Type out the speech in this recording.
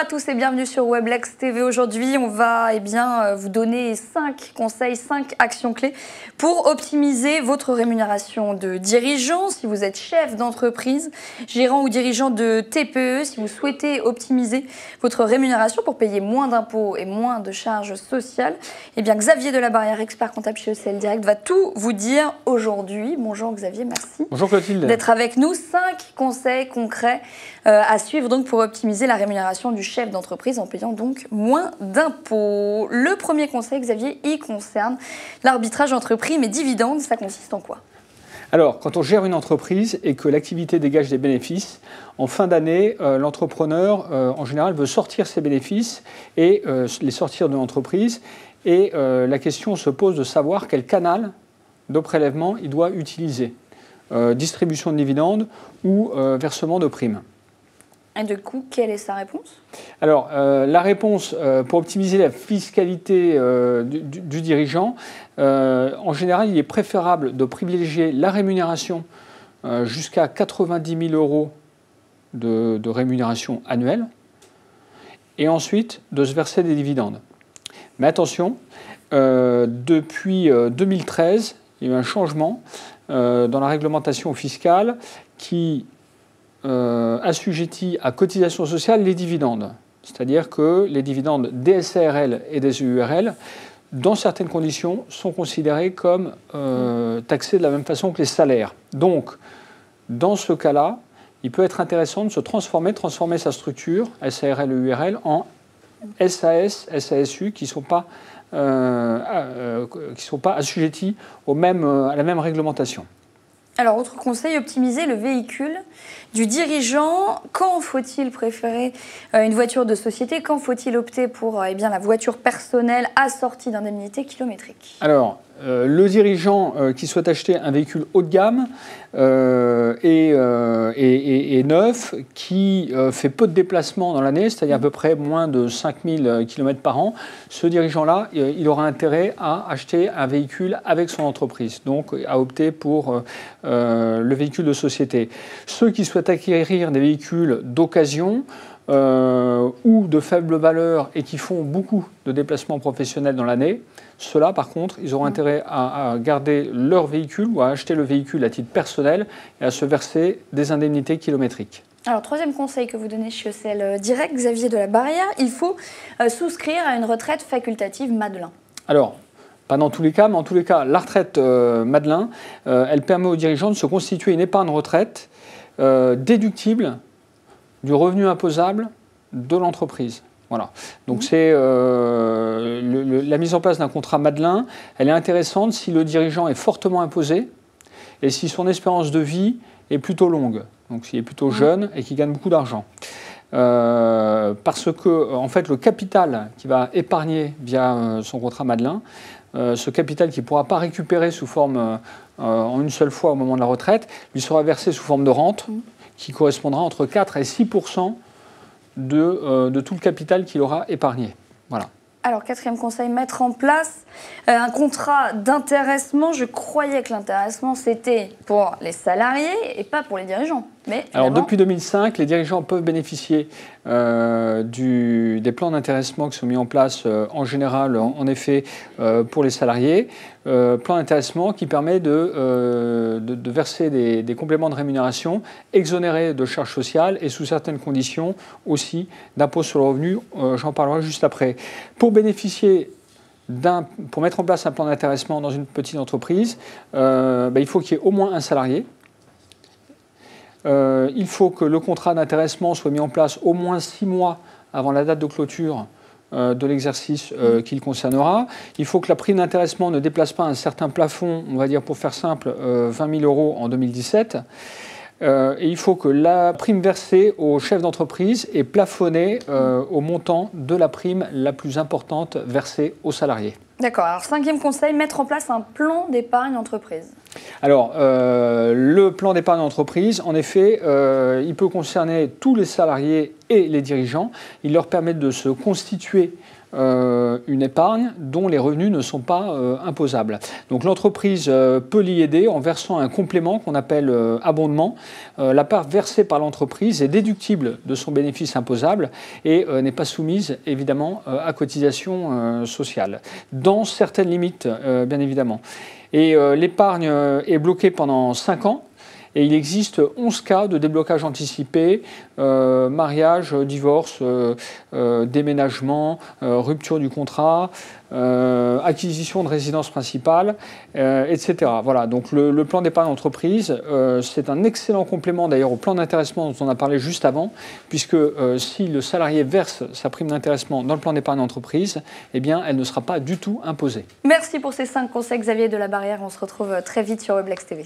à tous et bienvenue sur Weblex TV. Aujourd'hui, on va vous donner 5 conseils, 5 actions clés pour optimiser votre rémunération de dirigeant. Si vous êtes chef d'entreprise, gérant ou dirigeant de TPE, si vous souhaitez optimiser votre rémunération pour payer moins d'impôts et moins de charges sociales, eh bien Xavier Delabarrière, expert comptable chez ECL Direct, va tout vous dire aujourd'hui. Bonjour Xavier, merci. Bonjour Clotilde. D'être avec nous. 5 conseils concrets à suivre donc pour optimiser la rémunération du chef d'entreprise en payant donc moins d'impôts. Le premier conseil, Xavier, il concerne l'arbitrage entre primes et dividendes. Ça consiste en quoi ? Alors, quand on gère une entreprise et que l'activité dégage des bénéfices, en fin d'année, l'entrepreneur, en général, veut sortir ses bénéfices et les sortir de l'entreprise. Et la question se pose de savoir quel canal de prélèvement il doit utiliser. Distribution de dividendes ou versement de primes. Et du coup, quelle est sa réponse ? Alors, la réponse pour optimiser la fiscalité du dirigeant, en général, il est préférable de privilégier la rémunération jusqu'à 90 000 euros de rémunération annuelle et ensuite de se verser des dividendes. Mais attention, depuis 2013, il y a eu un changement dans la réglementation fiscale qui assujettit à cotisation sociale les dividendes. C'est-à-dire que les dividendes des SARL et des EURL, dans certaines conditions, sont considérés comme taxés de la même façon que les salaires. Donc, dans ce cas-là, il peut être intéressant de se transformer sa structure, SARL et EURL, en SAS, SASU, qui ne sont pas assujettis à la même réglementation. Alors, autre conseil, optimiser le véhicule du dirigeant. Quand faut-il préférer une voiture de société ? Quand faut-il opter pour la voiture personnelle assortie d'indemnités kilométriques ? Alors, le dirigeant qui souhaite acheter un véhicule haut de gamme et neuf, qui fait peu de déplacements dans l'année, c'est-à-dire à peu près moins de 5000 km par an, ce dirigeant-là, il aura intérêt à acheter un véhicule avec son entreprise, donc à opter pour le véhicule de société. Ceux qui souhaitent acquérir des véhicules d'occasion, ou de faible valeur et qui font beaucoup de déplacements professionnels dans l'année, ceux-là, par contre, ils auront intérêt à garder leur véhicule ou à acheter le véhicule à titre personnel et à se verser des indemnités kilométriques. Alors, troisième conseil que vous donnez chez ECL Direct, Xavier Delabarrière, il faut souscrire à une retraite facultative Madelin. Alors, pas dans tous les cas, mais en tous les cas, la retraite Madelin, elle permet aux dirigeants de se constituer une épargne retraite déductible du revenu imposable de l'entreprise. Voilà. Donc c'est la mise en place d'un contrat Madelin, elle est intéressante si le dirigeant est fortement imposé et si son espérance de vie est plutôt longue, donc s'il est plutôt jeune et qu'il gagne beaucoup d'argent. Parce que en fait, le capital qu'il va épargner via son contrat Madelin, ce capital qu'il ne pourra pas récupérer sous forme en une seule fois au moment de la retraite, lui sera versé sous forme de rente, qui correspondra entre 4 et 6% de tout le capital qu'il aura épargné. Voilà. Alors, quatrième conseil, mettre en place un contrat d'intéressement. Je croyais que l'intéressement, c'était pour les salariés et pas pour les dirigeants. Mais alors, depuis 2005, les dirigeants peuvent bénéficier des plans d'intéressement qui sont mis en place en général, en effet, pour les salariés. Plan d'intéressement qui permet de verser des compléments de rémunération exonérés de charges sociales et sous certaines conditions aussi d'impôt sur le revenu. J'en parlerai juste après. Pour mettre en place un plan d'intéressement dans une petite entreprise, il faut qu'il y ait au moins un salarié. Il faut que le contrat d'intéressement soit mis en place au moins 6 mois avant la date de clôture de l'exercice qu'il concernera. Il faut que la prime d'intéressement ne déplace pas un certain plafond, on va dire pour faire simple, 20 000 euros en 2017. Et il faut que la prime versée au chef d'entreprise est plafonnée au montant de la prime la plus importante versée aux salariés. D'accord. Alors, cinquième conseil, mettre en place un plan d'épargne entreprise. Alors, le plan d'épargne entreprise, en effet, il peut concerner tous les salariés et les dirigeants. Il leur permet de se constituer une épargne dont les revenus ne sont pas imposables. Donc l'entreprise peut l'y aider en versant un complément qu'on appelle abondement. La part versée par l'entreprise est déductible de son bénéfice imposable et n'est pas soumise évidemment à cotisation sociale, dans certaines limites bien évidemment. Et l'épargne est bloquée pendant 5 ans. Et il existe 11 cas de déblocage anticipé, mariage, divorce, déménagement, rupture du contrat, acquisition de résidence principale, etc. Voilà, donc le plan d'épargne entreprise, c'est un excellent complément d'ailleurs au plan d'intéressement dont on a parlé juste avant, puisque si le salarié verse sa prime d'intéressement dans le plan d'épargne entreprise, eh bien, elle ne sera pas du tout imposée. Merci pour ces 5 conseils, Xavier Delabarrière. On se retrouve très vite sur Weblex TV.